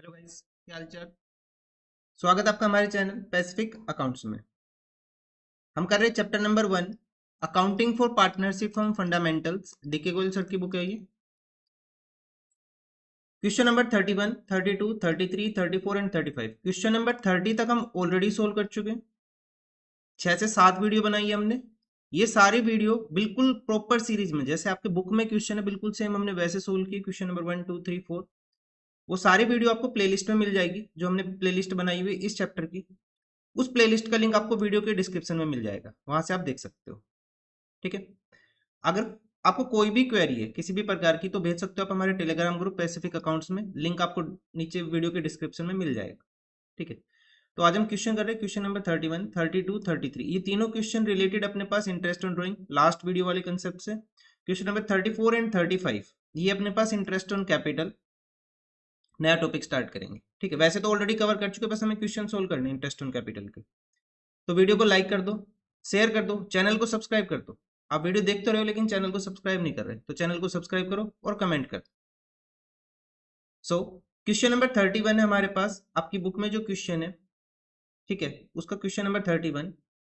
Hello guys, क्या हाल चाल। स्वागत है आपका हमारे चैनल पैसिफिक अकाउंट्स में। हम कर रहे हैं chapter number 1, accounting for partnership from fundamentals. DK Goyal sir की बुक है ये। Question number 31, 32, 33, 34 and 35। Question number 30 तक हम ऑलरेडी सोल्व कर चुके हैं। 6 से 7 वीडियो बनाई है हमने। ये सारी वीडियो बिल्कुल प्रॉपर सीरीज में, जैसे आपके बुक में क्वेश्चन है बिल्कुल सेम हमने वैसे सोल्व किए। क्वेश्चन नंबर 1, 2, 3, 4 वो सारी वीडियो आपको प्लेलिस्ट में मिल जाएगी, जो हमने प्लेलिस्ट बनाई हुई इस चैप्टर की। उस प्लेलिस्ट का लिंक आपको वीडियो के डिस्क्रिप्शन में मिल जाएगा, वहां से आप देख सकते हो। ठीक है। अगर आपको कोई भी क्वेरी है किसी भी प्रकार की, तो भेज सकते हो आप हमारे टेलीग्राम ग्रुप पैसिफिक अकाउंट्स में। लिंक आपको नीचे वीडियो के डिस्क्रिप्शन में मिल जाएगा। ठीक है। तो आज हम क्वेश्चन कर रहे हैं, क्वेश्चन नंबर 31, 32, 33। ये तीनों क्वेश्चन रिलेटेड अपने पास interest on drawing last video वाले कंसेप्ट से। क्वेश्चन नंबर 34 एंड 35 ये अपने पास इंटरेस्ट ऑन कैपिटल, नया टॉपिक स्टार्ट करेंगे। ठीक है। वैसे तो ऑलरेडी कवर कर चुके, बस हमें क्वेश्चन सोल्व करने हैं इंटरेस्ट ऑन कैपिटल के। तो वीडियो को लाइक कर दो, शेयर कर दो, चैनल को सब्सक्राइब कर दो। आप वीडियो देखते रहो लेकिन चैनल को सब्सक्राइब नहीं कर रहे, तो चैनल को सब्सक्राइब करो और कमेंट कर। सो क्वेश्चन नंबर 31 है हमारे पास आपकी बुक में जो क्वेश्चन है। ठीक है। उसका question number 31,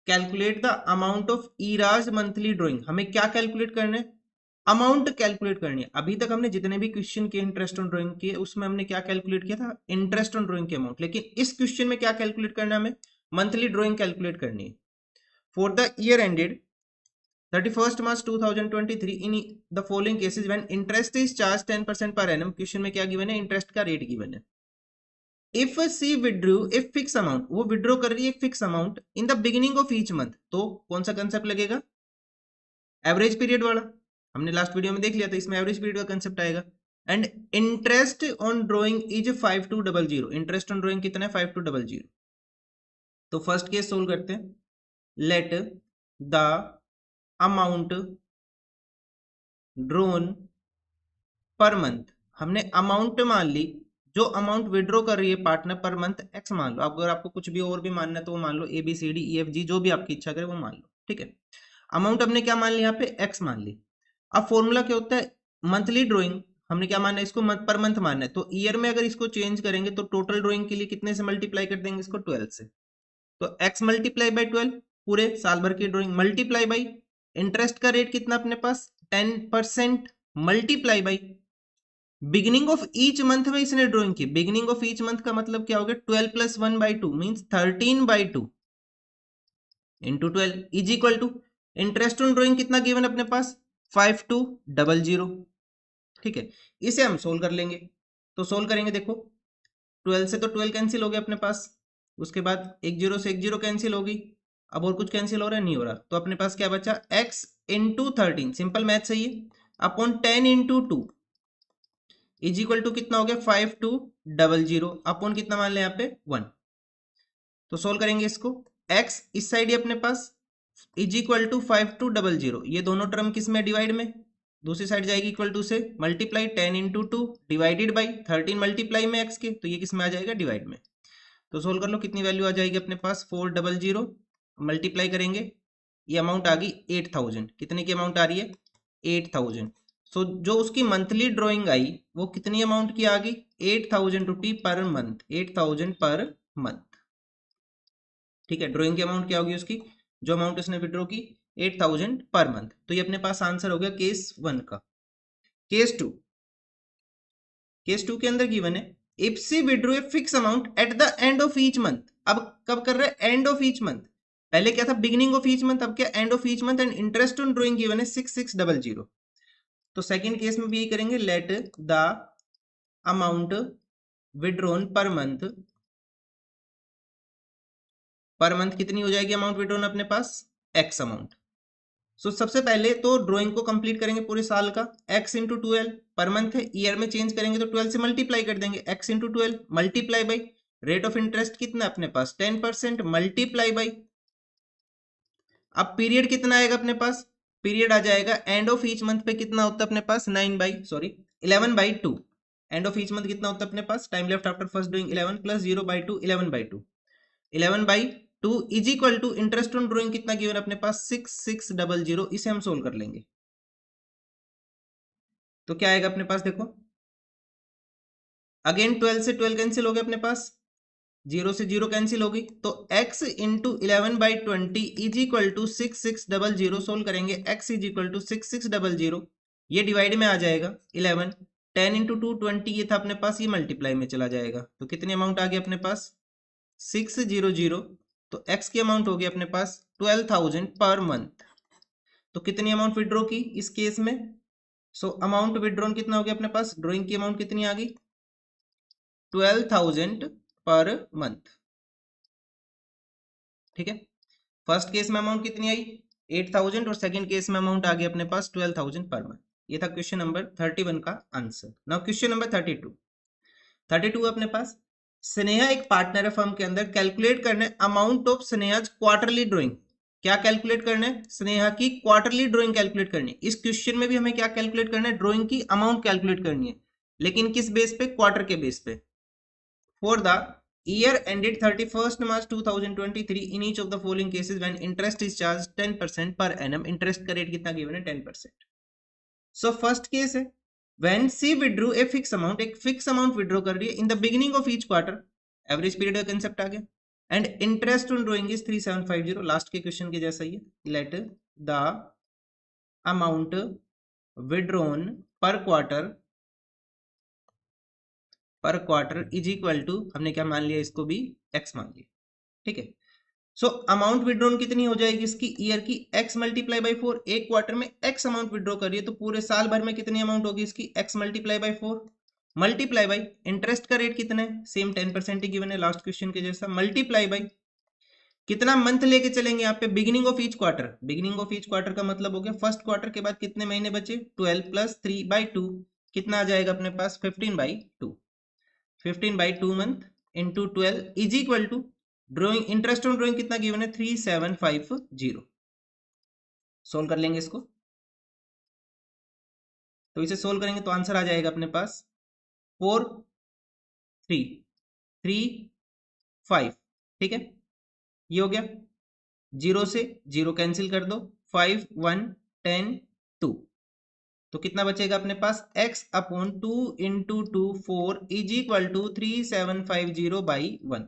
calculate the amount of ईराज monthly drawing. हमें क्या कैलकुलेट करना है? अमाउंट कैलकुलेट करनी है। अभी तक हमने जितने भी क्वेश्चन किए इंटरेस्ट ऑन ड्राइंग के, उसमें हमने क्या कैलकुलेट किया था? इंटरेस्ट ऑन ड्राइंग के अमाउंट। लेकिन इस क्वेश्चन में क्या कैलकुलेट करना है? हमें मंथली ड्राइंग कैलकुलेट करनी है। For the year ended 31st March 2023 in the following cases when interest is charged 10% per annum। Question में क्या गिवन है? इंटरेस्ट का रेट गिवन है। If she withdrew a fix amount, वो विड्रॉ कर रही है एक fix amount in the beginning of each month, तो कौन सा कंसेप्ट लगेगा? एवरेज पीरियड वाला। हमने लास्ट वीडियो में देख लिया था, इसमें एवरेज पीरियड का कंसेप्ट आएगा। And interest on drawing is 5200। Interest on drawing कितना है? 5200। तो फर्स्ट केस सोल्व करते हैं। Late the amount drone per month. हमने अमाउंट मान ली, जो अमाउंट विड्रॉ कर रही है पार्टनर पर मंथ एक्स मान लो। अगर आपको कुछ भी और भी मानना है तो वो मान लो, A B C D E F G, जो भी आपकी इच्छा करे वो मान लो। ठीक है। अमाउंट हमने क्या मान ली? यहाँ पे एक्स मान ली। अब फॉर्मूला क्या होता है? मंथली ड्रॉइंग हमने क्या मानना है? इसको पर मंथ मानना है। तो ईयर में अगर इसको चेंज करेंगे तो टोटल ड्रॉइंग के लिए कितने से मल्टीप्लाई कर देंगे? इसको 12 से। तो एक्स मल्टीप्लाई बाई 12 पूरे साल भर की ड्रॉइंग, मल्टीप्लाई बाई इंटरेस्ट का रेट कितना अपने पास? 10%, multiply by beginning of each month में इसने ड्रॉइंग की। बिगिनिंग ऑफ ईच मंथ का मतलब क्या हो गया? 12 plus 1/2 means 13/2 into 12 is equal to interest on drawing कितना गिवन अपने पास? 5200। ठीक है। इसे हम सोल्व कर लेंगे। तो सोल्व करेंगे, देखो 12 से तो 12 कैंसिल हो गया अपने पास। उसके बाद एक जीरो से एक जीरो कैंसिल होगी। अब और कुछ कैंसिल हो रहा है? नहीं हो रहा। तो अपने पास क्या बचा? x इंटू 13, सिंपल मैथ सही है, upon 10 into 2 is equal to कितना हो गया? 5200 अपॉन कितना मान लें यहाँ पे? 1। तो सोल्व करेंगे इसको। x इस साइड ही अपने पास इज इक्वल टू 5200, ये दोनों टर्म किस में? डिवाइड में। दूसरी साइड जाएगी इक्वल टू से multiply 10 into 2 divided by 13 multiply में x के, तो ये किस में आ जाएगा? डिवाइड में। तो सोल्व कर लो, कितनी वैल्यू आ जाएगी अपने पास? 400 मल्टीप्लाई करेंगे, ये अमाउंट आ गई 8000। कितने की अमाउंट आ रही है? 8000। सो जो उसकी मंथली ड्राइंग आई वो कितनी अमाउंट की आ गई? 8000 रुपी पर मंथ, 8000 पर मंथ। ठीक है। ड्राइंग की अमाउंट क्या होगी उसकी, जो अमाउंट उसने विड्रॉ की? 8000 पर मंथ। तो ये अपने पास आंसर हो गया केस 1 का। केस 2, केस 2 के अंदर गिवन है if she withdraw a fix amount at the end of each month. अब कब कर रहे हैं? End of each month. पहले क्या था? बिगिनिंग ऑफ ईच मंथ, अब क्या? End of each month. And interest on drawing given है 6600। तो सेकंड केस में भी यही करेंगे। Let the amount withdrawn per month कितनी हो जाएगी अमाउंट विड्रॉन अपने पास? X amount. सो सबसे पहले तो ड्राइंग को कंप्लीट करेंगे पूरे साल का। x इंटू 12 पर मंथ है, ईयर में चेंज करेंगे तो 12 से मल्टीप्लाई कर देंगे। x into 12 multiply by rate of interest कितना अपने पास? 10%, मल्टीप्लाई बाई अब पीरियड कितना आएगा अपने पास? पीरियड आ जाएगा एंड ऑफ ईच मंथ पे कितना होता है अपने पास? 11/2। एंड ऑफ ईच मंथ कितना होता है अपने पास? Time left after first doing 11 plus 0/2, 11/2। 11/2 is equal to interest on drawing कितना गिवन अपने पास? 6600। इसे हम सोल्व कर लेंगे। तो क्या आएगा अपने पास? देखो अगेन 12 से 12 कैंसिल हो गया अपने पास, 0 से 0 कैंसिल होगी, तो x into 11/20 is equal to 6600। Solve करेंगे, x इज इक्वल टू 6600, ये डिवाइड में आ जाएगा 11, 10 इंटू 2 20 ये था अपने पास, ये मल्टीप्लाई में चला जाएगा, तो कितने अमाउंट आ गया अपने पास 600, तो x की अमाउंट हो गई अपने पास 12,000 पर मंथ। तो कितनी अमाउंट विड्रॉ की इस केस में, सो अमाउंट विड्रॉन कितना हो गया अपने पास, ड्रॉइंग की अमाउंट कितनी आ गई 12,000 पर मंथ। ठीक है, फर्स्ट केस में अमाउंट कितनी आई 8,000 और सेकंड केस में अमाउंट आ गया अपने पास 12,000 पर मंथ। ये था क्वेश्चन नंबर 31 का आंसर। नाउ क्वेश्चन नंबर 32 अपने पास, स्नेहा एक पार्टनर है फर्म के अंदर, कैलकुलेट करने amount of Sneha's quarterly drawing. क्या कैलकुलेट करना है, स्नेहा की क्वार्टरली ड्राइंग कैलकुलेट करनी है। इस क्वेश्चन में भी हमें क्या कैलकुलेट करना है, ड्राइंग की अमाउंट कैलकुलेट करनी है, लेकिन किस बेस पे, क्वार्टर के बेस पे। For the year ended 31st March 2023 in each of the following cases when interest is charged 10% per annum, interest का रेट कितना गिवन है 10%। सो फर्स्ट केस है when she withdrew a fixed amount, एक fix amount withdraw कर रही है इन the beginning of each quarter, average period का concept आ गया, and interest on drawing is 3750, last के क्वेश्चन के जैसा ही है। Late the amount withdrawn per quarter is equal to, हमने क्या मान लिया इसको भी x मान लिया। ठीक है, सो अमाउंट विड्रॉन कितनी हो जाएगी इसकी, ईयर की x मल्टीप्लाई बाई 4, एक क्वार्टर में x अमाउंट विड्रॉ करिए तो पूरे साल भर में कितनी अमाउंट होगी इसकी, x multiply by 4 multiply by interest का रेट कितना है, सेम 10% ही गिवन है लास्ट क्वेश्चन के जैसा, मल्टीप्लाई बाई कितना मंथ लेके चलेंगे यहाँ पे, beginning of each quarter. Beginning of each quarter का मतलब हो गया फर्स्ट क्वार्टर के बाद कितने महीने बचे 12 प्लस 3/2, कितना आ जाएगा अपने पास 15/2, 15/2 month into 12 is equal to drawing, interest on drawing कितना गिवन है 3750। सोल्व कर लेंगे इसको, तो इसे सोल्व करेंगे तो आंसर आ जाएगा अपने पास 4335। ठीक है, ये हो गया, 0 से 0 कैंसिल कर दो, 5 1 10 2, तो कितना बचेगा अपने पास x upon 2 into 2 4 is equal to 3750/1।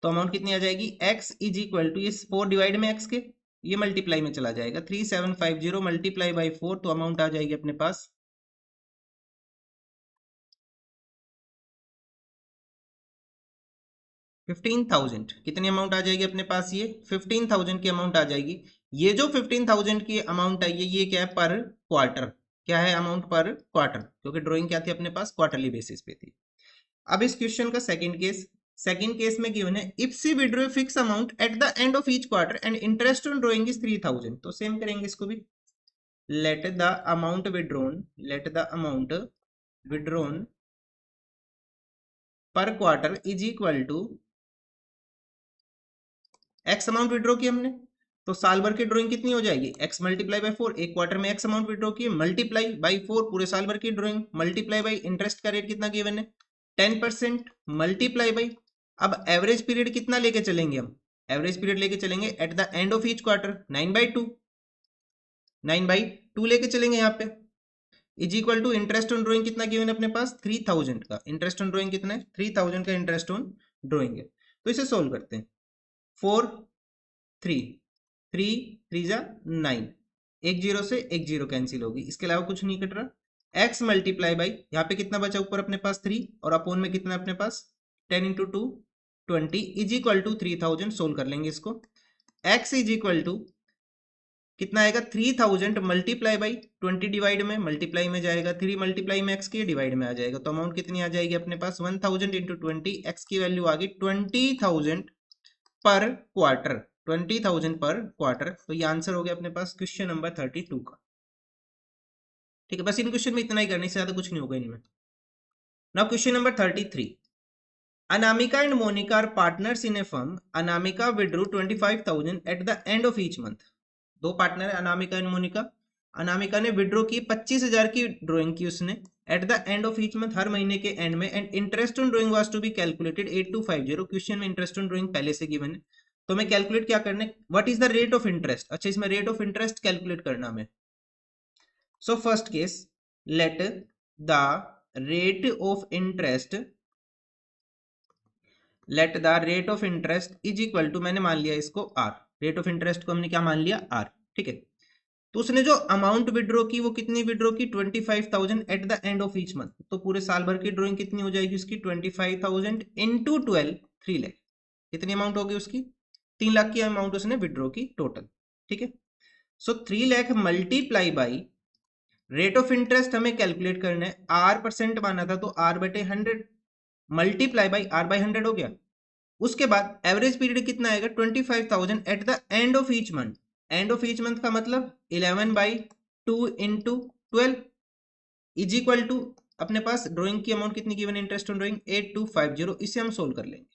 तो अमाउंट कितनी आ जाएगी, x इज इक्वल टू, ये 4 डिवाइड में x के, ये मल्टीप्लाई में चला जाएगा, 3750 मल्टीप्लाई बाई 4, तो अमाउंट आ जाएगी अपने पास 15,000। कितनी अमाउंट आ जाएगी अपने पास, ये 15,000 की अमाउंट आ जाएगी। ये जो 15,000 की अमाउंट आई है ये क्या है, पर क्वार्टर, क्या है अमाउंट पर क्वार्टर, क्योंकि ड्राइंग क्या थी अपने पास क्वार्टरली बेसिस पे थी। अब इस क्वेश्चन का सेकंड केस में गिवन है if she withdraw fix amount at the end of each quarter and interest on drawing is 3,000, तो सेम करेंगे इसको भी, let the amount withdrawn per quarter is equal to x amount withdraw की हमने, तो साल भर की ड्राइंग कितनी हो जाएगी, x मल्टीप्लाई बाई 4, एक क्वार्टर में x अमाउंट विड्रॉ की, मल्टीप्लाई बाई 4 पूरे साल भर की ड्राइंग, मल्टीप्लाई बाई इंटरेस्ट का रेट कितना गिवन है 10%, मल्टीप्लाई बाई, अब एवरेज पीरियड कितना लेके चलेंगे हम, एवरेज पीरियड लेके चलेंगे at the end of each quarter 9/2 लेके चलेंगे यहाँ पे, is equal to interest on drawing कितना गिवन है अपने पास 3,000 का, इंटरेस्ट ऑन ड्राइंग कितना है 3,000 का इंटरेस्ट ऑन ड्राइंग है। तो इसे सोल्व करते हैं, 4 3 3 3 जा 9, एक जीरो से एक जीरो कैंसिल होगी, इसके अलावा कुछ नहीं कट रहा, x मल्टीप्लाई बाई यहाँ पे कितना बचा ऊपर अपने पास 3 और अपोन में कितना अपने पास 10 into 2 20 is equal to 3,000। Solve कर लेंगे इसको, x इज इक्वल टू कितना आएगा 3,000 मल्टीप्लाई बाई 20 डिवाइड में, मल्टीप्लाई में जाएगा 3 मल्टीप्लाई में x के डिवाइड में आ जाएगा, तो अमाउंट कितनी आ जाएगी अपने पास 1,000 इंटू 20, x की वैल्यू आ गई 20,000 पर क्वार्टर, 20,000 पर क्वार्टर। तो ये आंसर हो गया अपने पास क्वेश्चन नंबर 32 का। ठीक है, बस इन क्वेश्चन में इतना ही करने से ज्यादा कुछ नहीं होगा इनमें। Now question number 33, Anamika and Monika are partners in a firm, Anamika withdrew 25,000 at the end of each month. दो पार्टनर है अनामिका एंड मोनिका, अनामिका ने विड्रॉ की 25,000 की ड्राइंग की उसने at the end of each month, हर महीने के एंड में, and interest on drawing was to be calculated 8250। Question में इंटरेस्ट ऑन ड्राइंग पहले से गिवन है, तो मैं कैलकुलेट क्या करने, what is the rate of interest, अच्छा इसमें रेट ऑफ इंटरेस्ट कैलकुलेट करना हमें। So first case, let the rate of interest, let the rate of interest is equal to, मैंने मान लिया इसको आर, रेट ऑफ इंटरेस्ट को हमने क्या मान लिया आर, ठीक है। तो उसने जो अमाउंट विड्रॉ की वो कितनी विड्रॉ की 25,000 at the end of each month, तो पूरे साल भर की ड्रॉइंग कितनी हो जाएगी उसकी 25,000 इंटू 12, 3 लाख, कितनी अमाउंट होगी उसकी 3 लाख की अमाउंट उसने विड्रॉ की टोटल, ठीक है। सो 3 lakh multiply by rate of interest हमें कैलकुलेट करना है, आर परसेंट माना था तो आर बटे 100 मल्टीप्लाई बाई आर बाई 100 हो गया। उसके बाद एवरेज पीरियड कितना आएगा 25,000 at the end of each month, and of each month का मतलब 11/2 इंटू 12 इज इक्वल टू, अपने पास ड्राइंग की अमाउंट कितनी गिवन, इंटरेस्ट ऑन ड्राइंग 8250, इसे हम सोल्व कर लेंगे।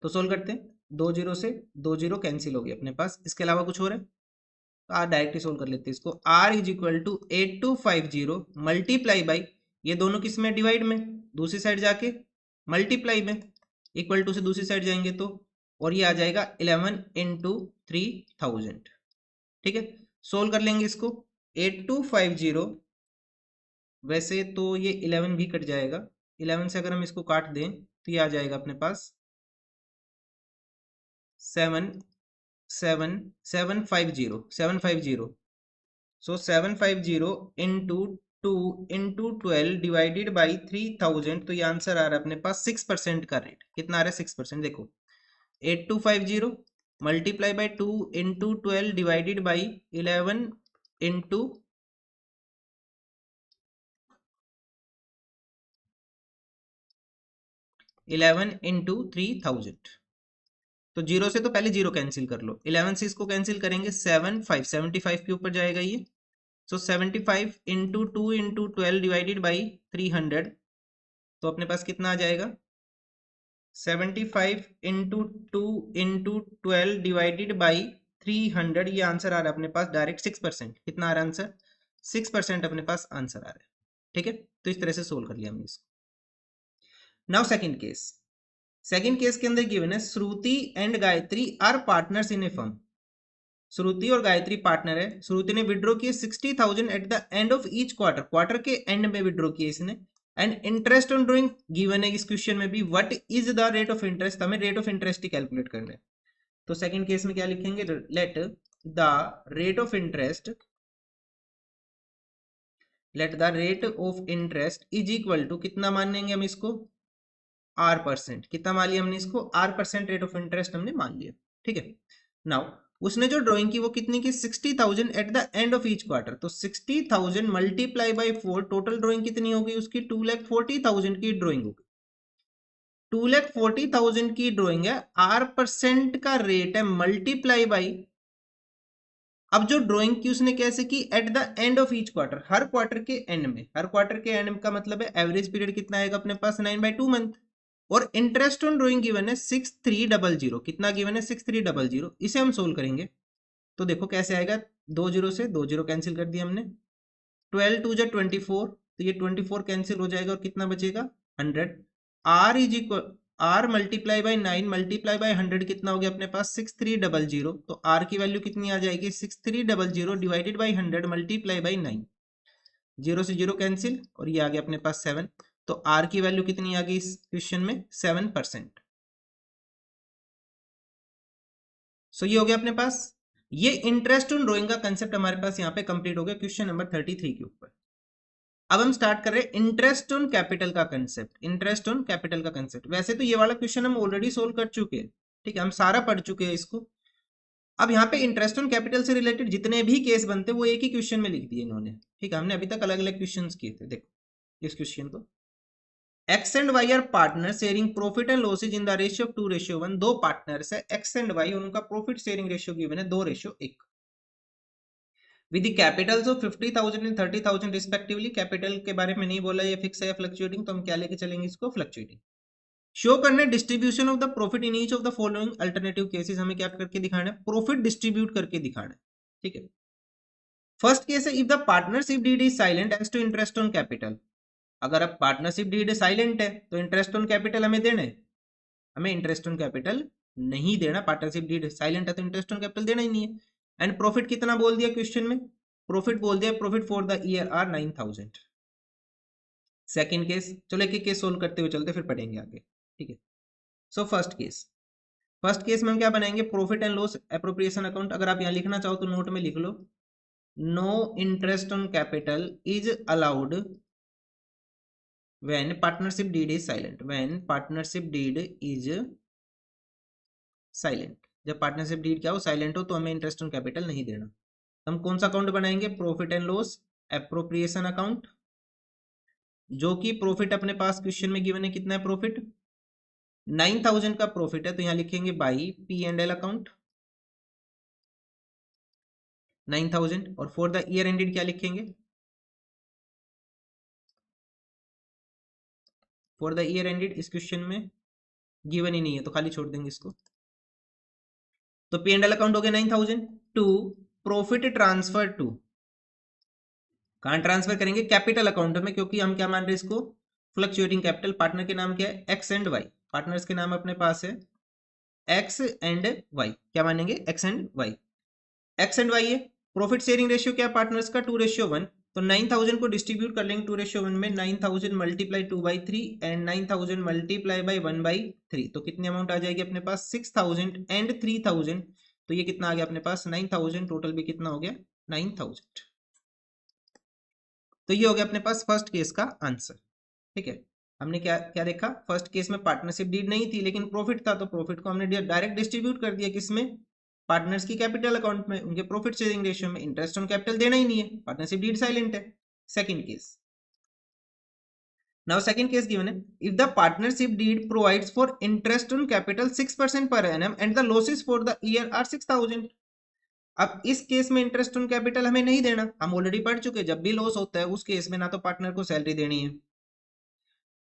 तो सोल्व करते हैं, 2 जीरो से 2 जीरो कैंसिल हो गई अपने पास, इसके अलावा कुछ हो रहा है तो आप डायरेक्टली सोल्व कर लेते हैं इसको। r is equal to 8250 multiply by, ये दोनों किस में डिवाइड में, दूसरी साइड जाके मल्टीप्लाई में, इक्वल टू से दूसरी साइड जाएंगे तो, और ये आ जाएगा 11 इंटू 3000, ठीक है। सोल्व कर लेंगे इसको, 8250, वैसे तो ये 11 भी कट जाएगा, 11 से अगर हम इसको काट दें तो ये आ जाएगा अपने पास 750, सो 750 इंटू 2 इंटू 12 डिवाइडेड बाई 3000, तो ये आंसर आ रहा है अपने पास 6% का रेट, कितना आ रहा है 6%, देखो 8250 multiply by 2 into 12 divided by 11 into 3000, तो जीरो से तो पहले जीरो कैंसिल कर लो, 11 से इसको कैंसिल करेंगे 75 के ऊपर जाएगा ये, सो 75 इंटू 2 इंटू 12 डिवाइडेड बाई 300, तो अपने पास कितना आ जाएगा 75 इंटू 2 इंटू 12 डिवाइडेड बाई 300, ये आंसर आ रहा है अपने पास डायरेक्ट 6%, कितना आ रहा है आंसर 6% अपने पास आंसर आ रहा है, ठीक है। तो इस तरह से सोल्व कर लिया हमने इसको। Now second case, second case के अंदर गिवन है Shruti and Gayatri are partners in a firm, Shruti और गायत्री पार्टनर है, श्रुति ने विड्रॉ किए 60,000 at the end of each quarter, quarter के एंड में विड्रॉ किए इसने, and interest on drawing given है इस क्वेश्चन में भी, what is the rate of interest, हमें रेट ऑफ इंटरेस्ट ही कैलकुलेट करना है। तो सेकंड केस में क्या लिखेंगे, let the rate of interest, let the rate of interest is equal to, कितना मान लेंगे हम इसको आर परसेंट, कितना मान लिया हमने इसको are percent rate of interest हमने मान लिया, ठीक है। नाउ उसने जो ड्राइंग की वो कितनी की 60,000 at the end of each quarter, तो 60,000 मल्टीप्लाई बाई 4, टोटल ड्राइंग कितनी होगी उसकी 2,40,000 की ड्राइंग होगी, 2,40,000 की ड्राइंग है, आर परसेंट का रेट है मल्टीप्लाई बाई, अब जो ड्राइंग की उसने कैसे की eight the end of each quarter, her quarter के एंड में, हर क्वार्टर के एंड का मतलब है एवरेज पीरियड कितना आएगा अपने पास 9/2 मंथ, और इंटरेस्ट ऑन ड्राइंग गिवन है 6300, कितना गिवन है 6300, इसे हम सोल्व करेंगे तो देखो कैसे आएगा, 2 जीरो से 2 जीरो कैंसिल कर दिया हमने, 12 2 जा 24, तो ये 24 कैंसिल हो जाएगा और कितना बचेगा 100, R is equal, R multiply by 9 multiply by 100 कितना हो गया अपने पास 6300, तो आर की वैल्यू कितनी आ जाएगी 6300 divided by 100 multiply by 9, zero से जीरो कैंसिल और ये आ गया अपने पास 7, तो आर की वैल्यू कितनी आ गई इस क्वेश्चन में 7%। सो ये हो गया अपने पास, ये इंटरेस्ट ऑन ड्राइंग का कंसेप्ट हमारे पास यहाँ पे कंप्लीट हो गया क्वेश्चन नंबर 33 के ऊपर। अब हम स्टार्ट कर रहे हैं इंटरेस्ट ऑन कैपिटल का कंसेप्ट, इंटरेस्ट ऑन कैपिटल का कंसेप्ट, वैसे तो ये वाला क्वेश्चन हम ऑलरेडी सोल्व कर चुके हैं, ठीक है, हम सारा पढ़ चुके हैं इसको। अब यहाँ पे इंटरेस्ट ऑन कैपिटल से रिलेटेड जितने भी केस बनते वो एक ही क्वेश्चन में लिख दिए इन्होंने, ठीक है, हमने अभी तक अलग अलग क्वेश्चन किए थे। देखो इस क्वेश्चन को, X and Y are partner sharing profit and losses in the ratio of 2:1, दो पार्टनर्स है एक्स एंड वाई, उनका प्रॉफिट शेयरिंग रेशियो गिवन है 2:1, with capitals of 50,000 and 30,000 respectively, capital के बारे में नहीं बोला ये फिक्स है या फ्लक्चुएटिंग, तो हम क्या लेके चलेंगे इसको फ्लक्चुएटिंग। शो करना distribution of the profit in each of the following alternative cases, हमें क्या करके दिखाना है प्रॉफिट डिस्ट्रीब्यूट करके दिखाना है, ठीक है। फर्स्ट केस है if the partnership deed is silent as to interest on capital, अगर अब पार्टनरशिप डीड साइलेंट है तो इंटरेस्ट ऑन कैपिटल हमें देना है, हमें इंटरेस्ट ऑन कैपिटल नहीं देना, पार्टनरशिप डीड साइलेंट है तो इंटरेस्ट ऑन कैपिटल देना ही नहीं है। एंड प्रॉफिट कितना बोल दिया क्वेश्चन में, प्रॉफिट बोल दिया, profit for the year are 9,000, second case, चलो एक एक केस सोल्व करते हुए चलते फिर पढ़ेंगे आगे, ठीक है। सो फर्स्ट केस में हम क्या बनाएंगे, profit and loss appropriation account. अगर आप यहाँ लिखना चाहो तो नोट में लिख लो, no interest on capital is allowed when partnership deed is silent, when partnership deed is silent. जब पार्टनरशिप डीड क्या हो, साइलेंट हो, तो हमें इंटरेस्ट ऑन कैपिटल नहीं देना। हम कौन सा अकाउंट बनाएंगे, profit and loss appropriation account. जो कि प्रॉफिट अपने पास क्वेश्चन में गिवन है, कितना है प्रॉफिट, 9000 का प्रॉफिट है, तो यहां लिखेंगे by P and L account 9000। और फॉर द ईयर एंडेड क्या लिखेंगे, फॉर द ईयर एंडेड इस क्वेश्चन में गिवन ही नहीं है तो खाली छोड़ देंगे इसको। तो पी एंड एल अकाउंट हो गया 9000 टू प्रॉफिट ट्रांसफर टू, कहां ट्रांसफर करेंगे, कैपिटल अकाउंट में, क्योंकि हम क्या मान रहे हैं इसको, फ्लक्चुएटिंग कैपिटल। पार्टनर के नाम क्या है, एक्स एंड वाई, पार्टनर्स के नाम अपने पास है एक्स एंड वाई, क्या मानेंगे, X and Y, X and Y है। प्रॉफिट शेयरिंग रेशियो क्या है पार्टनर्स का, 2:1। तो 9000 को डिस्ट्रीब्यूट कर लेंगे 2:1 में, 9000 मल्टीप्लाई 2/3 एंड 9000 मल्टीप्लाई बाई 1/3, तो कितनी अमाउंट आ जाएगी अपने पास, 6000 एंड 3000। तो ये कितना आ गया अपने पास 9000, टोटल भी कितना हो गया 9000। तो ये हो गया अपने पास फर्स्ट केस का आंसर, ठीक है। हमने क्या क्या देखा, फर्स्ट केस में पार्टनरशिप डीड नहीं थी लेकिन प्रॉफिट था, तो प्रॉफिट को हमने डायरेक्ट डिस्ट्रीब्यूट कर दिया किसमें, पार्टनर्स की कैपिटल अकाउंट में, उनके प्रॉफिट शेयरिंग रेशियो में। इंटरेस्ट ऑन कैपिटल देना ही नहीं है, पार्टनरशिप डीड साइलेंट है। Second case, now second case given है, if the partnership deed provides for interest on capital 6% per annum and the losses for the year are 6000। अब इस case में interest on capital हमें नहीं देना, हम already पढ़ चुके, जब भी लॉस होता है उस केस में ना तो पार्टनर को सैलरी देनी है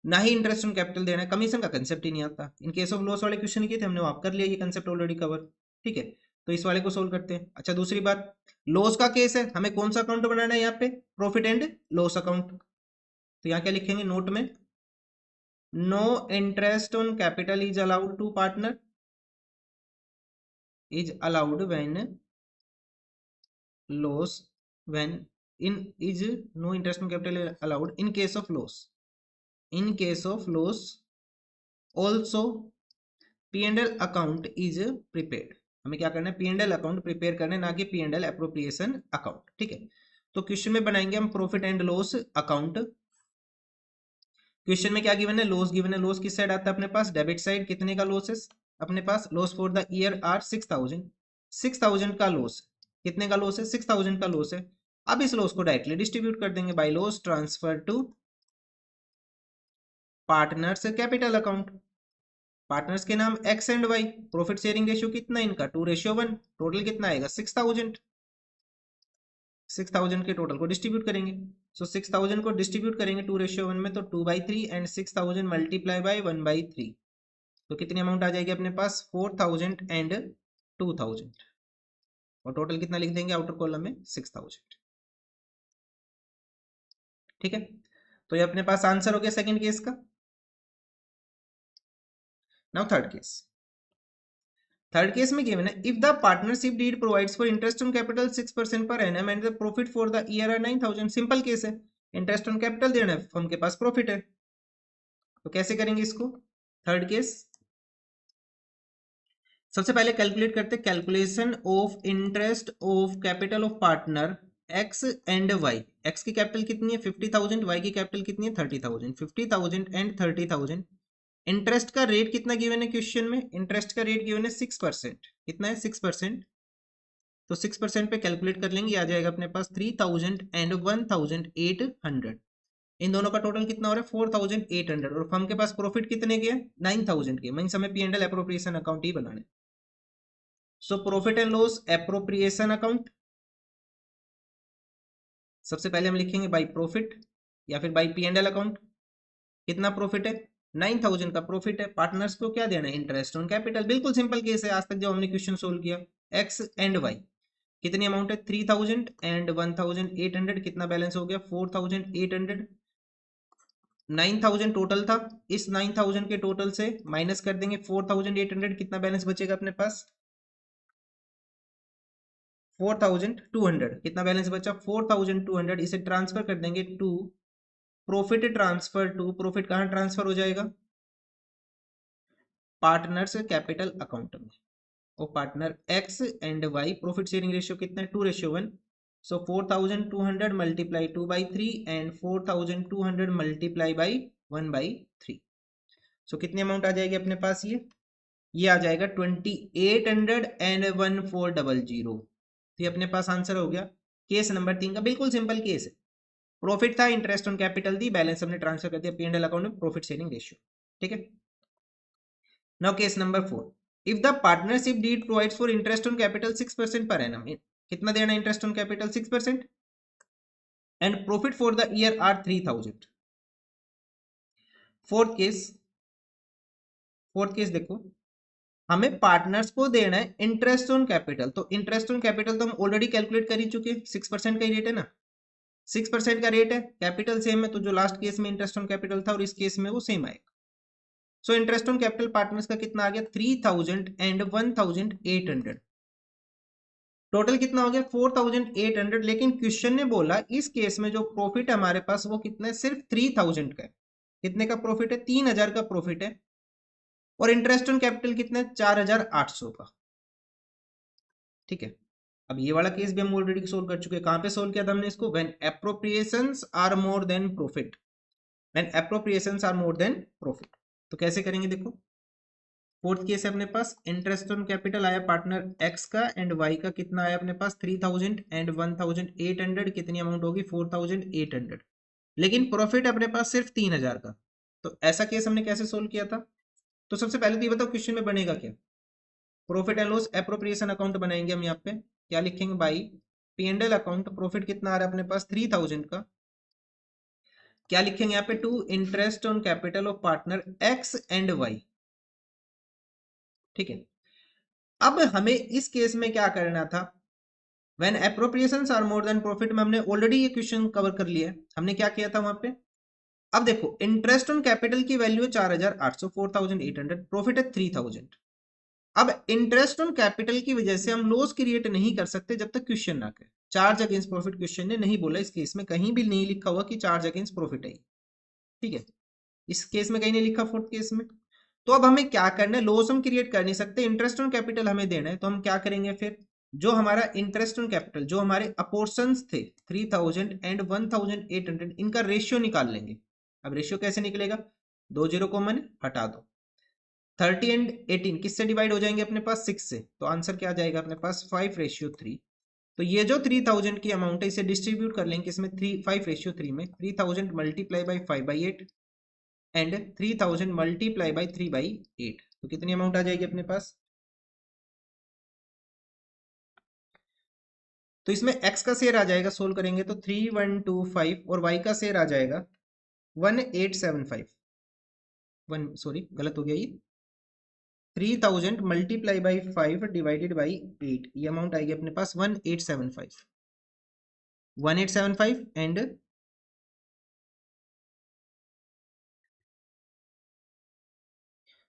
ना ही इंटरेस्ट ऑन कैपिटल देना है, कमीशन का कंसेप्ट ही नहीं आता। इन केस ऑफ लॉस वाले क्वेश्चन किए थे हमने, आप कर लिया ये कंसेप्ट ऑलरेडी कवर, ठीक है। तो इस वाले को सोल्व करते हैं। अच्छा दूसरी बात, लॉस का केस है, हमें कौन सा अकाउंट बनाना है यहाँ पे, प्रॉफिट एंड लॉस अकाउंट। तो यहाँ क्या लिखेंगे नोट में, no interest on capital is allowed to partner, is allowed when loss, when in is no interest on capital allowed in case of loss, in case of loss also P and L account is prepared. हमें क्या करना है, P and L account prepare करना है, ना कि P and L appropriation account, ठीक है। तो क्वेश्चन में बनाएंगे हम profit and loss account. Question में क्या गिवन है, लॉस गिवन है, लॉस किस साइड आता है अपने पास, डेबिट साइड। कितने का लॉस है अपने पास, loss for the year are 6000, 6000 का लॉस, कितने का लॉस है, 6000 का लॉस है। अब इस लॉस को डायरेक्टली डिस्ट्रीब्यूट कर देंगे by loss transfer to partners capital account. Partners के नाम X and Y, profit sharing ratio कितना इनका 2:1, टोटल कितना आएगा 6000, 6000 के टोटल को डिस्ट्रीब्यूट करेंगे। सो 6000 को डिस्ट्रीब्यूट करेंगे 2:1 में, तो 2/3 एंड 6000 मल्टीप्लाई बाय 1/3, तो कितनी अमाउंट आ जाएगी अपने पास 4000 एंड 2000, और टोटल कितना लिख देंगे आउटर कॉलम में 6000, ठीक है। तो ये अपने पास आंसर हो गया सेकंड केस का। नाउ थर्ड केस में गिवन है, if the partnership deed provides for interest on capital 6% per annum and the profit for the year are 9000। Simple case है, इंटरेस्ट ऑन कैपिटल देना है, फर्म के पास profit है, तो कैसे करेंगे इसको, थर्ड केस। सबसे पहले कैलकुलेट करते हैं, calculation of interest of capital of partner X and Y. X की कैपिटल कितनी है 50,000, वाई की कैपिटल कितनी है 30,000, 50,000 एंड 30,000। इंटरेस्ट का रेट कितना गिवन है क्वेश्चन में, इंटरेस्ट का रेट गिवन है 6%, कितना है 6%। तो 6% पे कैलकुलेट कर लेंगे, आ जाएगा अपने पास 3000 एंड 1800। इन दोनों का टोटल कितना हो रहा है 4800, और फर्म के पास प्रॉफिट कितने के 9000 के, मींस हमें P and L appropriation account ही बनाने। So profit and loss appropriation account, सबसे पहले हम लिखेंगे बाई प्रॉफिट या फिर by P and L account. कितना प्रॉफिट है 9000 का प्रॉफिट है, पार्टनर्स को क्या देना है इंटरेस्ट ऑन कैपिटल। बिल्कुल सिंपल केस है, आज तक जब हमने क्वेश्चन सोल्व किया। एक्स एंड वाई कितनी अमाउंट है 3000 एंड 1800, कितना बैलेंस हो गया 4800। 9000 टोटल था, इस 9000 के टोटल से माइनस कर देंगे 4800, कितना बैलेंस बचेगा अपने पास 4200, कितना बैलेंस बचा 4200। इसे ट्रांसफर कर देंगे to profit transfer to, profit कहाँ ट्रांसफर हो जाएगा? पार्टनर्स कैपिटल अकाउंट में। और partner X and Y, profit sharing ratio कितना है? 2:1। So 4200 multiply 2/3 and 4200 multiply by 1/3। So कितनी अमाउंट आ जाएगी अपने पास? ये आ जाएगा 2800 एंड 1400। तो ये अपने पास आंसर हो गया केस नंबर 3 का। बिल्कुल सिंपल केस है। प्रॉफिट था, इंटरेस्ट ऑन कैपिटल दी, बैलेंस हमने ट्रांसफर कर दिया पी&एल अकाउंट में, प्रॉफिट शेयरिंग रेशियो। ठीक है। Now case number 4, if the partnership deed provides for interest on capital 6% per annum, कितना देना interest on capital? 6%, and profit for the year are 3000। Fourth case देखो, हमें partners को देना है इंटरेस्ट ऑन कैपिटल। तो इंटरेस्ट ऑन कैपिटल तो हम ऑलरेडी कैलकुलेट कर ही चुके, 6% का ही रेट है ना, 6% का रेट है, कैपिटल सेम है, तो जो लास्ट केस में इंटरेस्ट ऑन कैपिटल था और इस केस में वो सेम आएगा। So interest on capital partners का कितना आ गया? 3000 एंड 1800। टोटल कितना हो गया? 4800। लेकिन क्वेश्चन ने बोला इस केस में जो प्रॉफिट हमारे पास वो कितना है? सिर्फ 3000 का है। कितने का प्रॉफिट है? 3000 का प्रॉफिट है। और इंटरेस्ट ऑन कैपिटल कितना है? 4800 का। ठीक है। अब ये वाला केस भी हम ऑलरेडी सोल्व कर चुके हैं। कहां पे सोल्व किया था हमने इसको? When appropriations are more than profit. When appropriations are more than profit. तो कैसे करेंगे देखो। फोर्थ केस है अपने पास, इंटरेस्ट ऑन कैपिटल आया पार्टनर एक्स का एंड वाई का, कितना आया अपने पास? 3000 एंड 1800। कितनी अमाउंट होगी? 4800। लेकिन प्रॉफिट अपने पास सिर्फ 3000 का। तो ऐसा केस हमने कैसे सोल्व किया था? तो सबसे पहले तो ये बताओ क्वेश्चन में बनेगा क्या? Profit and loss appropriation account बनाएंगे हम यहाँ पे। क्या लिखेंगे भाई? P&L account. प्रॉफिट कितना आ रहा है अपने पास? 3000 का। क्या लिखेंगे यहाँ पे? To interest on capital of partner X and Y. ठीक है। अब हमें इस केस में क्या करना था? When appropriations are more than profit में हमने ऑलरेडी ये क्वेश्चन कवर कर लिया है। हमने क्या किया था वहां पे? अब देखो, इंटरेस्ट ऑन कैपिटल की वैल्यू है 4800, 4800, प्रॉफिट है 3000। अब इंटरेस्ट ऑन कैपिटल की वजह से हम लॉस क्रिएट नहीं कर सकते जब तक क्वेश्चन ना करे। चार्ज अगेंस्ट प्रॉफिट क्वेश्चन ने नहीं बोला इस केस में, कहीं भी नहीं लिखा हुआ कि चार्ज अगेंस्ट प्रॉफिट है। ठीक है। इस केस में कहीं नहीं लिखा, फोर्थ केस में। तो अब हमें क्या करना है? लॉस हम क्रिएट कर नहीं सकते, इंटरेस्ट ऑन कैपिटल हमें देना है। तो हम क्या करेंगे फिर? जो हमारा इंटरेस्ट ऑन कैपिटल, जो हमारे अपोर्शंस थे 3000 एंड 1800, इनका रेशियो निकाल लेंगे। अब रेशियो कैसे निकलेगा? 2 0 कॉमन हटा दो। 30 एंड 18 किससे डिवाइड हो जाएंगे अपने पास? 6 से। तो आंसर क्या आ जाएगा अपने पास? 5:3। तो ये जो 3000 की अमाउंट है इसे डिस्ट्रीब्यूट कर लेंगे इसमें 5:3 में। 3000 multiply by 5/8 and 3000 multiply by 3/8। तो कितनी अमाउंट आ जाएगी अपने पास? तो इसमें x का शेयर आ जाएगा, सोल्व करेंगे तो 3125, और y का शेयर आ जाएगा 1875। सॉरी गलत हो गया, ये 3000 मल्टीप्लाई बाई 5 डिवाइडेड बाई 8, ये अमाउंट आएगी अपने पास 1875। 1875 एंड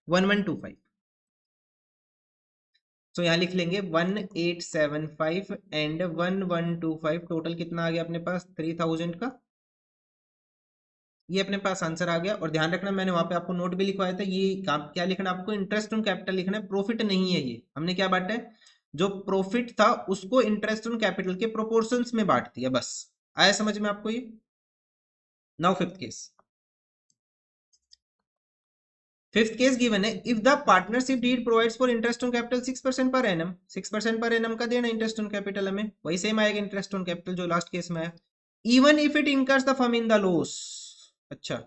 1125। तो यहाँ लिख लेंगे 1875 एंड 1125। टोटल कितना आ गया अपने पास? 3000 का। ये अपने पास आंसर आ गया। और ध्यान रखना, मैंने वहां पे आपको नोट भी लिखवाया था, ये क्या लिखना आपको? इंटरेस्ट ऑन कैपिटल लिखना है, प्रॉफिट नहीं है। ये हमने क्या बांटा है? जो प्रॉफिट था उसको इंटरेस्ट ऑन कैपिटल के प्रोपोर्शंस में बांट दिया, बस। आया समझ में आपको ये? नाउ फिफ्थ केस गिवन है, if the partnership deed provides for interest on capital 6% per annum. 6% per annum का देना इंटरेस्ट ऑन कैपिटल हमें, वही सेम आएगा इंटरेस्ट ऑन कैपिटल जो लास्ट केस में आया। Even if it incurs the firm in the loss. अच्छा,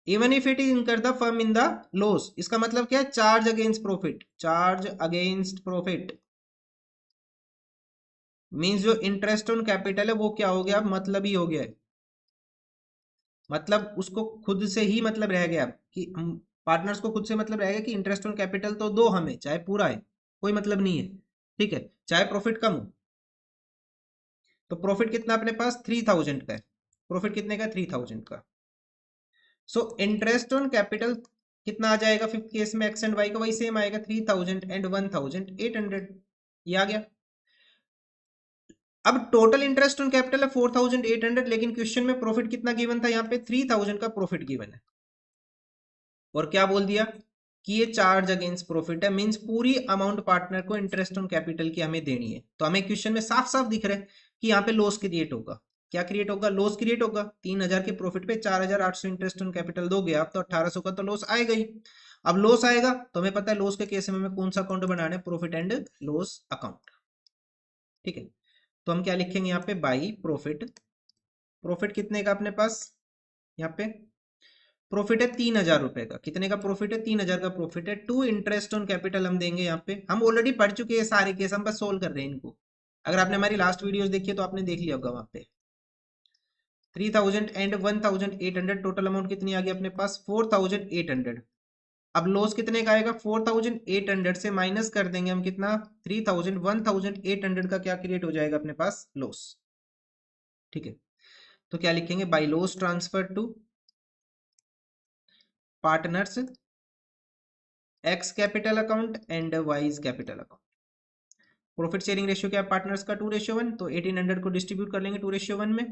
even if it इंकर the firm in the loss, इसका मतलब क्या है? Charge against profit. Charge against profit means जो इंटरेस्ट ऑन कैपिटल है वो क्या हो गया? मतलब ही हो गया है। मतलब उसको खुद से ही मतलब रह गया कि हम पार्टनर्स को खुद से मतलब रहेगा कि इंटरेस्ट ऑन कैपिटल तो दो हमें, चाहे पूरा है, कोई मतलब नहीं है। ठीक है, चाहे प्रॉफिट कम हो। तो प्रॉफिट कितना अपने पास? 3000 का है। प्रॉफिट कितने का? 3000 का। सो इंटरेस्ट ऑन कैपिटल कितना आ जाएगा फिफ्थ केस में? एक्स एंड वाई का वही सेम आएगा, 3000 एंड 1800। ये आ गया। अब टोटल इंटरेस्ट ऑन कैपिटल है 4800, लेकिन क्वेश्चन में प्रॉफिट कितना गिवन था, यहाँ पे 3000 का प्रॉफिट गिवन है। और क्या बोल दिया कि ये चार्ज अगेंस्ट प्रॉफिट है, मींस पूरी अमाउंट पार्टनर को इंटरेस्ट ऑन कैपिटल की हमें देनी है। तो हमें क्वेश्चन में साफ साफ दिख रहा है कि यहाँ पे लॉस क्रिएट होगा। क्या क्रिएट होगा? लॉस क्रिएट होगा। 3000 के प्रॉफिट पे 4800 इंटरेस्ट ऑन कैपिटल दोगे आप, तो 1800 का तो लॉस आएगा ही। अब लॉस आएगा तो हमें पता है लॉस के केस में हमें कौन सा अकाउंट बनाना है, प्रॉफिट एंड लॉस अकाउंट। ठीक है, तो हम क्या लिखेंगे यहाँ पे, बाई प्रॉफिट। प्रॉफिट कितने का अपने पास, यहाँ पे प्रॉफिट है 3000 रुपए का। कितने का प्रॉफिट है? 3000 का प्रॉफिट है। टू इंटरेस्ट ऑन कैपिटल हम देंगे यहाँ पे। हम ऑलरेडी पढ़ चुके हैं सारे केस, हम बस सोल्व कर रहे हैं इनको। अगर आपने हमारी लास्ट वीडियोस देखी है तो आपने देख लिया होगा वहां पे। 3000 एंड 1800, टोटल अमाउंट कितनी आ गई अपने पास, 4800। अब लॉस कितने का आएगा, 4800 से माइनस कर देंगे हम कितना, 3000। 1800 का क्या क्रिएट हो जाएगा अपने पास, लॉस। ठीक है, तो क्या लिखेंगे, by loss transfer to partners X capital account and Y's capital account. Profit sharing ratio क्या है पार्टनर्स का, 2:1। तो 1800 को डिस्ट्रीब्यूट कर लेंगे 2:1 में।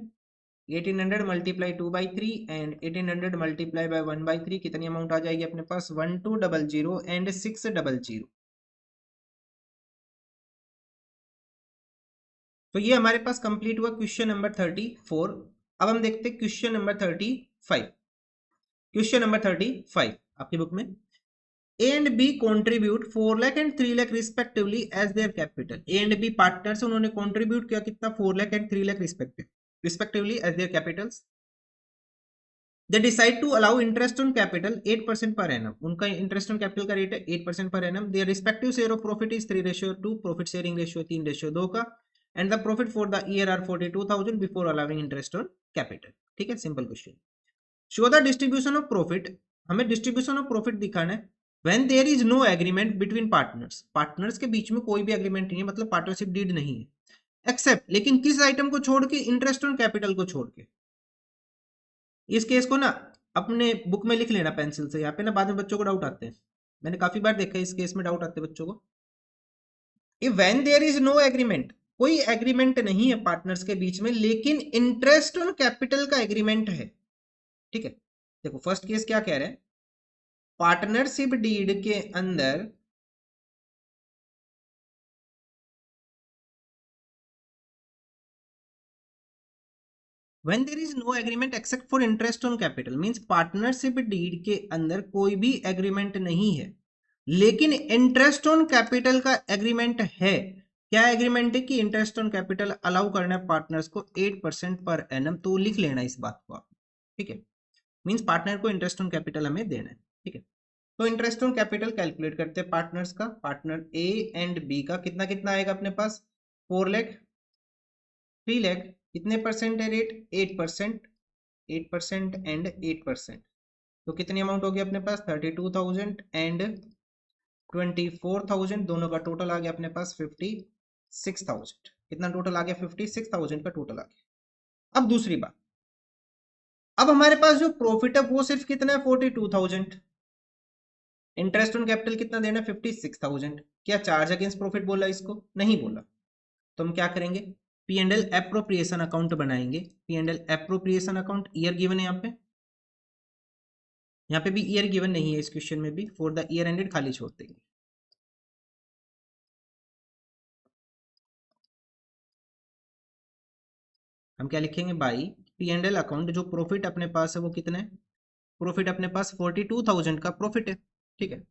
1800 मल्टीप्लाई 2/3 एंड 1800 मल्टीप्लाई बाय 1/3, कितनी अमाउंट आ जाएगी अपने पास, 1200 एंड 600। तो ये हमारे पास कंप्लीट हुआ क्वेश्चन नंबर 34। अब हम देखते हैं क्वेश्चन नंबर 35। क्वेश्चन नंबर 35 आपकी बुक में, A and B contribute 4 lakh and 3 lakh respectively as their capital. A and B partners उन्होंने contribute किया कितना, 4 lakh and 3 lakh respectively as their capitals. They decide to allow interest on capital 8% per annum. उनका interest on capital का rate है 8% per annum. Their respective share of profit is 3:2. Profit sharing ratio 3:2 का. And the profit for the year are 42,000 before allowing interest on capital. ठीक है, simple question. Show the distribution of profit. हमें distribution of profit दिखाना है when there is no agreement between partners. Partners के बीच में कोई भी एग्रीमेंट नहीं है, मतलब पार्टनरशिप डीड नहीं है। एक्सेप्ट, लेकिन किस आइटम को छोड़ के, इंटरेस्ट ऑन कैपिटल को छोड़ के। इस केस को ना अपने बुक में लिख लेना पेंसिल से, यहाँ पे ना बाद में बच्चों को डाउट आते हैं। मैंने काफी बार देखा है इस केस में डाउट आते हैं बच्चों को। When there is no agreement, कोई एग्रीमेंट नहीं है पार्टनर्स के बीच में, लेकिन इंटरेस्ट ऑन कैपिटल का एग्रीमेंट है। ठीक है, देखो फर्स्ट केस क्या कह रहे हैं, पार्टनरशिप डीड के अंदर when there is no agreement except for interest on capital, means partnership deed के अंदर कोई भी एग्रीमेंट नहीं है, लेकिन इंटरेस्ट ऑन कैपिटल का एग्रीमेंट है। क्या एग्रीमेंट है कि इंटरेस्ट ऑन कैपिटल अलाउ करना है पार्टनर्स को 8% पर एनम। तो लिख लेना इस बात को आप। ठीक है, मींस पार्टनर को इंटरेस्ट ऑन कैपिटल हमें देना है। ठीक है, तो इंटरेस्ट ऑन कैपिटल कैलकुलेट करते हैं पार्टनर्स का। पार्टनर ए एंड बी का कितना कितना आएगा अपने पास, 4 लाख 3 लाख। कितने परसेंट है रेट, 8%। 8% एंड 8%, तो कितनी अमाउंट होगी अपने पास, 32,000 एंड 24,000। दोनों का टोटल आ गया अपने पास 56,000। कितना टोटल आ गया, 56,000 का टोटल आ गया। अब दूसरी बात, अब हमारे पास जो प्रॉफिट है वो सिर्फ कितना है, 42,000। इंटरेस्ट ऑन कैपिटल कितना देना है, 56,000। क्या चार्ज अगेंस्ट प्रॉफिट बोला इसको, नहीं बोला। तो हम क्या करेंगे, P and L appropriation account बनाएंगे। P and L appropriation account, year given है यहाँ पे भी ईयर गिवन नहीं है इस क्वेश्चन में भी, फॉर द ईयर एंडेड खाली छोड़ देंगे। हम क्या लिखेंगे, by P and L account, जो प्रॉफिट अपने पास है वो कितना है, प्रॉफिट अपने पास 42,000 का प्रॉफिट है। ठीक है,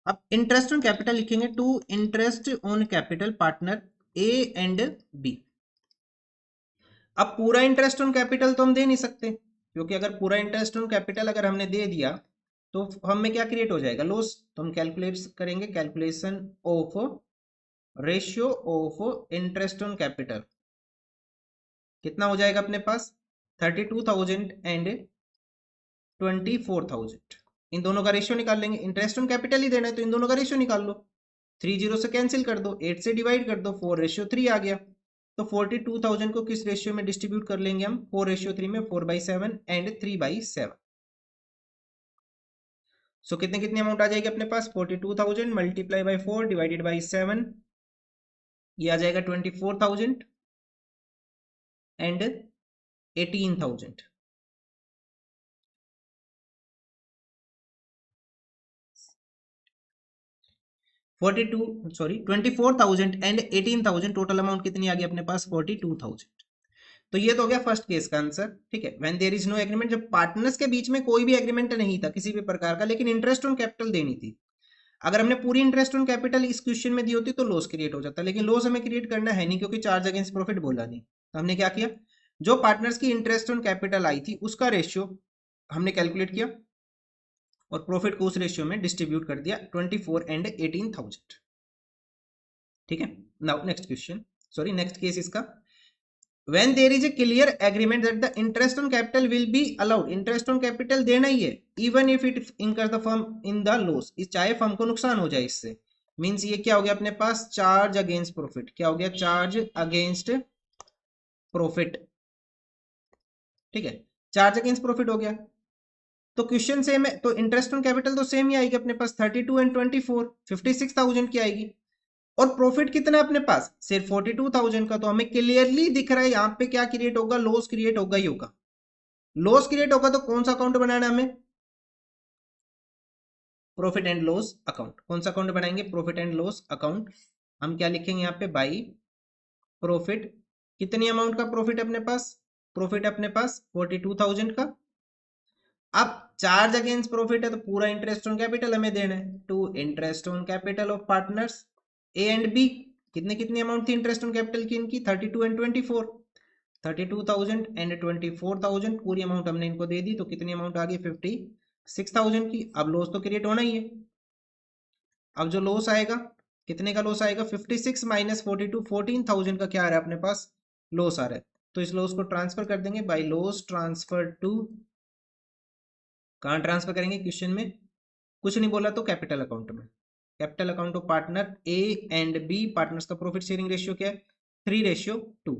अब इंटरेस्ट ऑन कैपिटल लिखेंगे, to interest on capital partner A and B. अब पूरा इंटरेस्ट ऑन कैपिटल तो हम दे नहीं सकते, क्योंकि अगर पूरा इंटरेस्ट ऑन कैपिटल अगर हमने दे दिया तो हमें क्या क्रिएट हो जाएगा, लॉस। तो हम कैलकुलेट करेंगे, calculation of ratio of interest on capital. कितना हो जाएगा अपने पास, 32,000 एंड 24,000। इन दोनों का रेशियो निकाल लेंगे, इंटरेस्ट ऑन कैपिटल ही देना है तो इन दोनों का रेशियो निकाल लो। 3 जीरो से कैंसिल कर दो, 8 से डिवाइड कर दो, 4:3 आ गया। तो 42,000 को किस रेशियो में डिस्ट्रीब्यूट कर लेंगे हम, 4:3 में, 4/7 एंड 3/7। सो कितने कितनी अमाउंट आ जाएगी अपने पास, 42,000 मल्टीप्लाई बाई 4 डिवाइडेड बाई 7, ये आ जाएगा 24,000। एंड 18,000। 24,000 एंड 18,000, टोटल अमाउंट कितनी आ गई अपने पास? 42,000। तो ये तो हो गया फर्स्ट केस का आंसर, ठीक है। When there is no agreement, जब पार्टनर्स के बीच में कोई भी एग्रीमेंट नहीं था किसी भी प्रकार का, लेकिन इंटरेस्ट ऑन कैपिटल देनी थी। अगर हमने पूरी इंटरेस्ट ऑन कैपिटल इस क्वेश्चन में दी होती तो लॉस क्रिएट हो जाता, लेकिन लॉस हमें क्रिएट करना है नहीं, क्योंकि चार्ज अगेंस्ट प्रॉफिट बोला नहीं। तो हमने क्या किया, जो पार्टनर्स की इंटरेस्ट ऑन कैपिटल आई थी उसका रेशियो हमने कैलकुलेट किया और प्रॉफिट को उस रेशियो में डिस्ट्रीब्यूट कर दिया 24 एंड 18,000, ठीक है। Now next question, sorry next case इसका, when there is a clear agreement that the interest on capital will be allowed, interest on capital देना ही है, even if it incurs the firm in the loss, इस चाहे firm को नुकसान हो जाए इससे, मींस ये क्या हो गया अपने पास? Charge against profit. क्या हो गया? चार्ज अगेंस्ट प्रॉफिट, ठीक है, चार्ज अगेंस्ट प्रॉफिट हो गया। तो क्वेश्चन सेम है, तो इंटरेस्ट ऑन कैपिटल तो सेम ही आएगी अपने पास, 32 एंड 24, 56,000 की आएगी। और प्रॉफिट कितना है अपने पास? सिर्फ 42,000 का। तो हमें क्लियरली दिख रहा है यहाँ पे क्या क्रिएट होगा? लॉस क्रिएट होगा ही होगा। लॉस क्रिएट होगा तो कौन सा अकाउंट बनाना है हमें? Profit and loss account. कौन सा अकाउंट बनाएंगे? Profit and loss account. हम क्या लिखेंगे यहाँ पे? By profit. कितनी अमाउंट का प्रॉफिट अपने पास? प्रॉफिट अपने पास 42,000 का। अब चार्ज अगेंस्ट प्रॉफिट है तो पूरा इंटरेस्ट ऑन कैपिटल हमें देना है, to interest on capital of partners A and B. कितने कितनी अमाउंट थी इंटरेस्ट ऑन कैपिटल की इनकी? 32 एंड 24, 32,000 एंड 24,000, पूरी अमाउंट हमने इनको दे दी। तो कितनी अमाउंट आ गई? 56,000 की। अब लॉस तो क्रिएट होना ही है। अब जो लॉस आएगा, कितने का लॉस आएगा? 56 माइनस 42, 14,000 का क्या आ रहा है अपने पास? लॉस आ रहा है। तो इस लॉस को ट्रांसफर कर देंगे बाय लॉस ट्रांसफर टू, कहाँ ट्रांसफर करेंगे? क्वेश्चन में कुछ नहीं बोला तो कैपिटल अकाउंट में, capital account of partner A and B. Partners का प्रॉफिट शेयरिंग रेशियो क्या है? 3:2।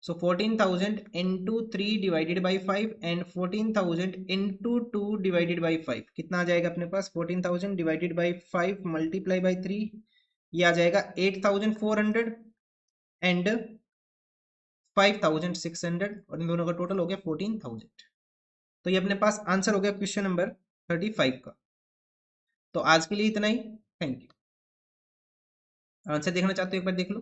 So 14,000 into 3 divided by 5 and 14,000 into 2 divided by 5, कितना आ जाएगा अपने पास? 14,000 डिवाइडेड बाई 5 मल्टीप्लाई बाई 3, ये आ जाएगा 8,400 एंड 5,600, और इन दोनों का टोटल हो गया 14,000। तो ये अपने पास आंसर हो गया क्वेश्चन नंबर 35 का। तो आज के लिए इतना ही, थैंक यू। आंसर देखना चाहते हो एक बार देख लो।